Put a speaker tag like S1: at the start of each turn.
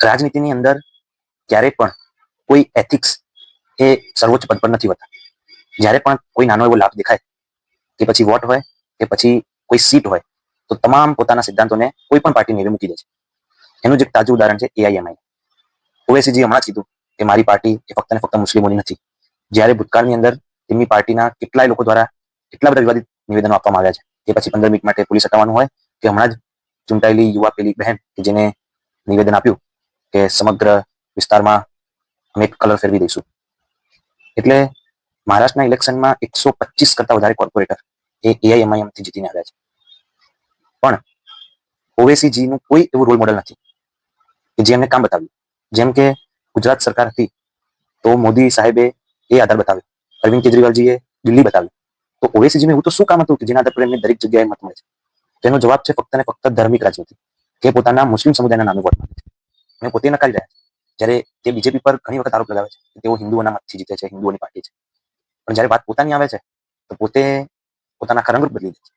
S1: રાજનીતિની અંદર ક્યારેય પણ કોઈ એથિક્સ એ સર્વોચ્ચ પદ પર નથી હોતા. જ્યારે પણ કોઈ નાનો એવો લાભ દેખાય, કે પછી વોટ હોય કે પછી કોઈ સીટ હોય, તો તમામ પોતાના સિદ્ધાંતોને કોઈ પણ પાર્ટી નેવે મૂકી દે છે. એનું જ એક તાજું ઉદાહરણ છે એઆઈએમઆઈ. ઓવેસીજી હમણાં કીધું કે મારી પાર્ટી એ ફક્ત ને ફક્ત મુસ્લિમોની નથી. જ્યારે ભૂતકાળની અંદર તેમની પાર્ટીના કેટલાય લોકો દ્વારા એટલા બધા વિવાદિત નિવેદનો આપવામાં આવ્યા છે કે પછી 15 મિનિટ માટે પોલીસ હટાવવાનું હોય, કે હમણાં જ ચૂંટાયેલી યુવા પેલી બહેન કે જેને નિવેદન આપ્યું કે સમગ્ર વિસ્તારમાં અમે કલર ફેરવી દઈશું. એટલે મહારાષ્ટ્રના ઇલેક્શનમાં 125 કરતા વધારે કોર્પોરેટર એ એઆઈએમઆઈએમથી જીતીને આવ્યા છે. પણ ઓવેસીજીનું કોઈ એવું રોલ મોડલ નથી કે જે એમને કામ બતાવ્યું. જેમ કે ગુજરાત સરકાર હતી તો મોદી સાહેબે એ આધાર બતાવ્યો, અરવિંદ કેજરીવાલજીએ દિલ્હી બતાવ્યું. તો ઓવેસીજીનું એવું તો શું કામ હતું કે જેના આધાર પર એમને દરેક જગ્યાએ મત મળે છે? તેનો જવાબ છે ફક્ત ને ફક્ત ધાર્મિક રાજનીતિ, કે પોતાના મુસ્લિમ સમુદાયના નામે વોટ માંગે છે અને પોતે નકારી રહ્યા છે. જ્યારે તે બીજેપી પર ઘણી વખત આરોપ લગાવે છે કે તેઓ હિન્દુઓના મતથી જીતે છે, હિન્દુઓની પાર્ટી છે. પણ જ્યારે વાત પોતાની આવે છે તો પોતે પોતાના આખા રંગ બદલી દે છે.